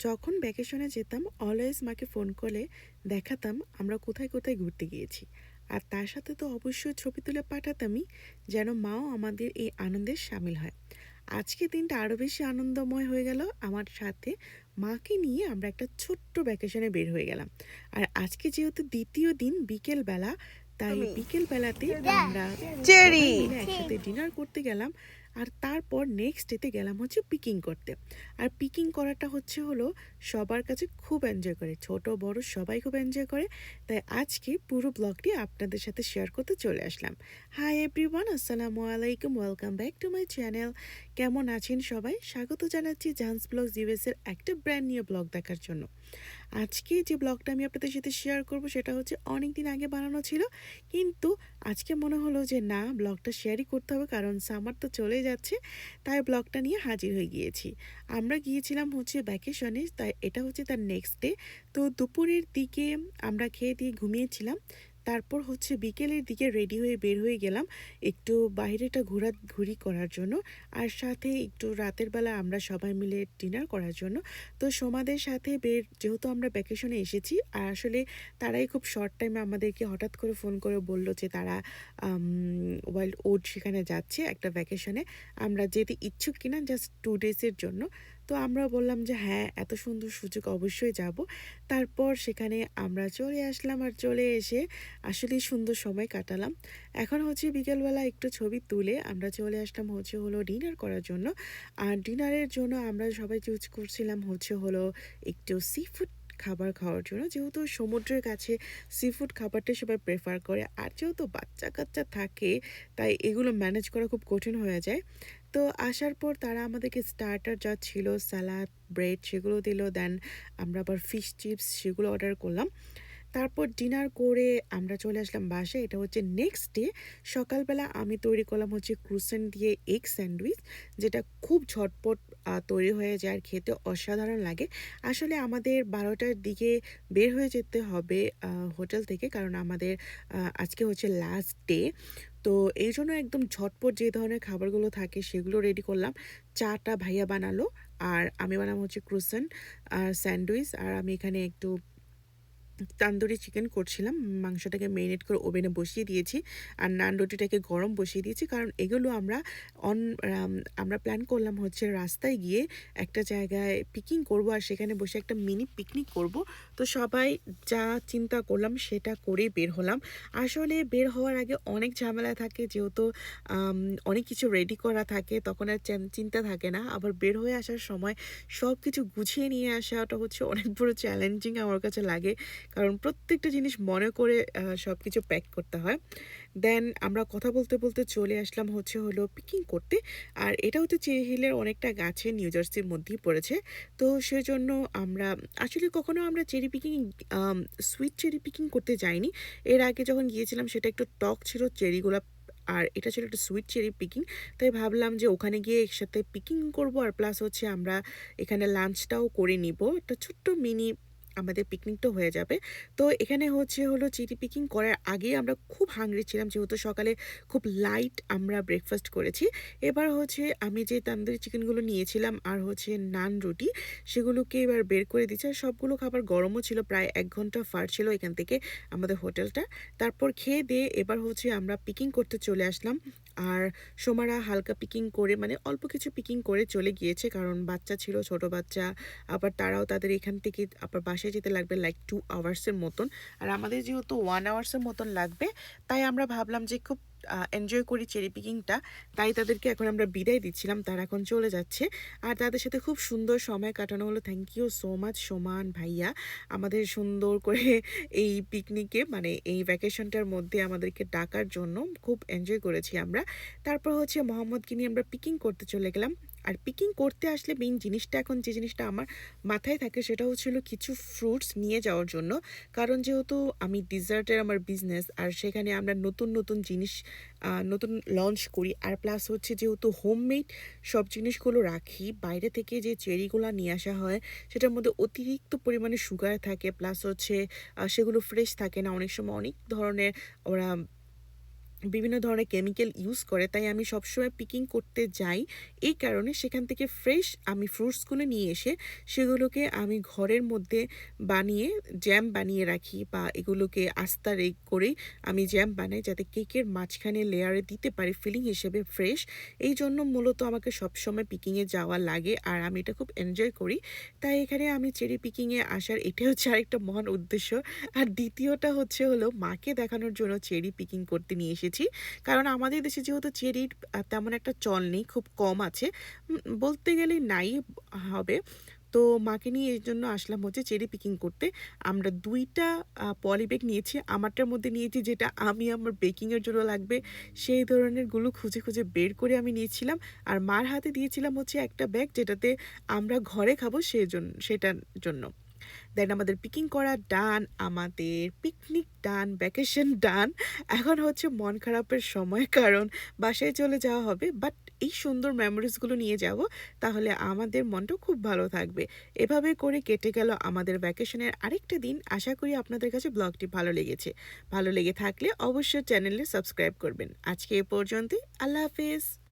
যখন ভ্যাকেশনে যেতাম অলওয়েজ মাকে ফোন করে দেখাতাম আমরা কোথায় কোথায় ঘুরতে গিয়েছি। আর তার সাথে তো অবশ্যই ছবি তুলে পাঠাতামই, যেন মাও আমাদের এই আনন্দে শামিল হয়। আজকে দিনটা আরও বেশি আনন্দময় হয়ে গেল। আমার সাথে মাকে নিয়ে আমরা একটা ছোট্ট ভ্যাকেশনে বের হয়ে গেলাম। আর আজকে যেহেতু দ্বিতীয় দিন বিকেলবেলা, তাই বিকেলবেলাতে আমরা চেরি। সবাই মিলে একসাথে ডিনার করতে গেলাম। আর তারপর নেক্সট ডেতে গেলাম হচ্ছে পিকিং করতে। আর পিকিং করাটা হলো সবার কাছে খুব এনজয় করে, ছোট বড় সবাই খুব এনজয় করে। তাই আজকে পুরো ব্লগটি আপনাদের সাথে শেয়ার করতে চলে আসলাম। হাই এভরিওয়ান, আসসালামু আলাইকুম, welcome back to my channel. কেমন আছেন সবাই? স্বাগত জানাচ্ছি জান্স ব্লগস ইউএসের একটা ব্র্যান্ড নিউ ব্লগ দেখার জন্য। আজকে যে ব্লগটা আমি আপনাদের সাথে শেয়ার করব সেটা হচ্ছে অনেক দিন আগে বানানো ছিল, কিন্তু আজকে মনে হলো যে না, ব্লগটা শেয়ারই করতে হবে, কারণ সামার তো চলে যাচ্ছে। তাই ব্লগটা নিয়ে হাজির হয়ে গিয়েছি। আমরা গিয়েছিলাম হচ্ছে ভ্যাকেশনে, তাই এটা হচ্ছে তার নেক্সট ডে। তো দুপুরের দিকে আমরা খেয়ে দিয়ে ঘুমিয়েছিলাম। তারপর হচ্ছে বিকেলের দিকে রেডি হয়ে বের হয়ে গেলাম একটু বাইরেটা ঘোরাঘুরি করার জন্য। আর সাথে একটু রাতের বেলা আমরা সবাই মিলে ডিনার করার জন্য। তো সোমাদের সাথে যেহেতু আমরা ভ্যাকেশনে এসেছি, আর আসলে তারাই খুব শর্ট টাইমে আমাদেরকে হঠাৎ করে ফোন করে বলল যে তারা ওয়াইল্ড ওট সেখানে যাচ্ছে একটা ভ্যাকেশনে, আমরা যেতে ইচ্ছুক কিনা জাস্ট 2 ডেজের জন্য। তো আমরা বললাম যে হ্যাঁ, এত সুন্দর সুযোগ অবশ্যই যাব। তারপর সেখানে আমরা চলে আসলাম, আর চলে এসে আসলেই সুন্দর সময় কাটালাম। এখন হচ্ছে বিকেলবেলা একটু ছবি তুলে আমরা চলে আসলাম ডিনার করার জন্য। আর ডিনারের জন্য আমরা সবাই চুজ করছিলাম একটু সি ফুড খাবার খাওয়ার জন্য, যেহেতু সমুদ্রের কাছে সি ফুড খাবারটা সবাই প্রেফার করে। আর যেহেতু বাচ্চা কাচ্চা থাকে, তাই এগুলো ম্যানেজ করা খুব কঠিন হয়ে যায়। তো আসার পর তারা আমাদেরকে স্টার্টার যা ছিল, স্যালাড, ব্রেড, সেগুলো দিল। দেন আমরা আবার ফিশ চিপস সেগুলো অর্ডার করলাম। তারপর ডিনার করে আমরা চলে আসলাম বাসায়। এটা হচ্ছে নেক্সট ডে। সকালবেলা আমি তৈরি করলাম হচ্ছে ক্রুসেন্ট দিয়ে এগ স্যান্ডউইচ, যেটা খুব ঝটপট তৈরি হয়ে যায় আর খেতে অসাধারণ লাগে। আসলে আমাদের 12টার দিকে বের হয়ে যেতে হবে হোটেল থেকে, কারণ আমাদের আজকে হচ্ছে লাস্ট ডে। তো এই জন্য একদম ঝটপট যে ধরনের খাবারগুলো থাকে সেগুলো রেডি করলাম। চাটা ভাইয়া বানালো, আর আমি বানাবো হচ্ছে ক্রুসেন্ট আর স্যান্ডউইচ। আর আমি এখানে একটু তান্দুরি চিকেন করছিলাম, মাংসটাকে মেরিনেট করে ওভেনে বসিয়ে দিয়েছি। আর নান রুটিটাকে গরম বসিয়ে দিয়েছি, কারণ এগুলো অন আমরা প্ল্যান করলাম হচ্ছে রাস্তায় গিয়ে একটা জায়গায় পিকিং করব, আর সেখানে বসে একটা মিনি পিকনিক করব। তো সবাই যা চিন্তা করলাম সেটা করেই বের হলাম। আসলে বের হওয়ার আগে অনেক ঝামেলা থাকে, যেহেতু আম, অনেক কিছু রেডি করা থাকে, তখন আর চিন্তা থাকে না। আবার বের হয়ে আসার সময় সব কিছু গুছিয়ে নিয়ে আসাটা হচ্ছে অনেক বড় চ্যালেঞ্জিং আমার কাছে লাগে, কারণ প্রত্যেকটা জিনিস মনে করে সব কিছু প্যাক করতে হয়। দেন আমরা কথা বলতে বলতে চলে আসলাম পিকিং করতে। আর এটা হচ্ছে চেরি হিলের অনেকটা গাছে, নিউ জার্সির মধ্যেই পড়েছে। তো সেজন্য আমরা আসলে কখনো আমরা cherry picking, sweet cherry picking করতে যাইনি। এর আগে যখন গিয়েছিলাম সেটা একটু টক ছিল চেরিগুলো, আর এটা ছিল একটা সুইট চেরি পিকিং। তাই ভাবলাম যে ওখানে গিয়ে একসাথে পিকিং করব, আর প্লাস হচ্ছে আমরা এখানে লাঞ্চটাও করে নিব, একটা ছোট্ট মিনি আমাদের পিকনিকটা হয়ে যাবে। তো এখানে চিলি পিকিং করার আগে আমরা খুব হাংরি ছিলাম, যেহেতু সকালে খুব লাইট আমরা ব্রেকফাস্ট করেছি। এবার আমি যে তান্দুরি চিকেনগুলো নিয়েছিলাম আর নান রুটি, সেগুলোকে এবার বের করে দিচ্ছি। আর সবগুলো খাবার গরমও ছিল, প্রায় 1 ঘন্টা ফার ছিল এখান থেকে আমাদের হোটেলটা। তারপর খেয়ে দিয়ে এবার আমরা পিকিং করতে চলে আসলাম। আর সোমারা হালকা পিকিং করে, মানে অল্প কিছু পিকিং করে চলে গিয়েছে, কারণ বাচ্চা ছিল, ছোট বাচ্চা। আবার তারাও তাদের এখান থেকে আবার বাসায় যেতে লাগবে লাইক 2 আওয়ার্সের মতন। আর আমাদের যেহেতু 1 আওয়ার্সের মতন লাগবে, তাই আমরা ভাবলাম যে খুব এনজয় করি চেরি পিকিংটা। তাই তাদেরকে এখন আমরা বিদায় দিচ্ছিলাম, তারা এখন চলে যাচ্ছে। আর তাদের সাথে খুব সুন্দর সময় কাটানো হলো। থ্যাংক ইউ সো মাচ সোমান ভাইয়া, আমাদের সুন্দর করে এই পিকনিকে, মানে এই ভ্যাকেশনটার মধ্যে আমাদেরকে ডাকার জন্য। খুব এনজয় করেছি আমরা। তারপর মোহাম্মদকে নিয়ে আমরা পিকিং করতে চলে গেলাম। আর পিকিং করতে আসলে মেইন জিনিসটা, এখন যে জিনিসটা আমার মাথায় থাকে সেটা কিছু ফ্রুটস নিয়ে যাওয়ার জন্য। কারণ যেহেতু আমি ডিজার্টের আমার বিজনেস, আর সেখানে আমরা নতুন নতুন জিনিস নতুন লঞ্চ করি। আর প্লাস যেহেতু হোমমেড সব জিনিসগুলো রাখি, বাইরে থেকে যে চেরিগুলো নিয়ে আসা হয় সেটার মধ্যে অতিরিক্ত পরিমাণে সুগার থাকে, প্লাস সেগুলো ফ্রেশ থাকে না, অনেক সময় অনেক ধরনের ওরা বিভিন্ন ধরনের কেমিক্যাল ইউজ করে, তাই আমি সবসময় পিকিং করতে যাই এই কারণে সেখান থেকে ফ্রেশ আমি ফ্রুটসগুলো নিয়ে এসে সেগুলোকে আমি ঘরের মধ্যে বানিয়ে জ্যাম বানিয়ে রাখি, বা এগুলোকে আস্তা করেই আমি জ্যাম বানাই যাতে কেকের মাঝখানে লেয়ারে দিতে পারি ফিলিং হিসেবে ফ্রেশ। এই জন্য মূলত আমাকে সবসময় পিকিংয়ে যাওয়া লাগে আর আমি এটা খুব এনজয় করি। তাই এখানে আমি চেরি পিকিংয়ে আসার এটাই হচ্ছে আরেকটা মহান উদ্দেশ্য। আর দ্বিতীয়টা হচ্ছে হলো মাকে দেখানোর জন্য চেরি পিকিং করতে নিয়ে এসেছি। কারণ আমাদের দেশে যেহেতু চেরির তেমন একটা চল নেই, খুব কম আছে। বলতে গেলে নাই হবে। তো মাকে নিয়ে এজন্য আসলাম হচ্ছে চেরি পিকিং করতে। আমরা ২ টা পলিব্যাগ নিয়েছি। আমারটার মধ্যে নিয়েছি যেটা আমি আমার বেকিংয়ের জন্য লাগবে, সেই ধরনের গুলো খুঁজে, খুঁজে বের করে আমি নিয়েছিলাম। আর মার হাতে দিয়েছিলাম হচ্ছে একটা ব্যাগ যেটাতে আমরা ঘরে খাবো সেটার জন্য। দেন আমাদের পিকিং করা ডান, আমাদের পিকনিক ডান, ভ্যাকেশন ডান। এখন হচ্ছে মন খারাপের সময়, কারণ বাসায় চলে যাওয়া হবে। বাট এই সুন্দর মেমোরিজগুলো নিয়ে যাব, তাহলে আমাদের মনটাও খুব ভালো থাকবে। এভাবে করে কেটে গেল আমাদের ভ্যাকেশনের আরেকটা দিন। আশা করি আপনাদের কাছে ব্লগটি ভালো লেগেছে। ভালো লেগে থাকলে অবশ্যই চ্যানেলে সাবস্ক্রাইব করবেন। আজকে এ পর্যন্তই। আল্লাহ হাফেজ।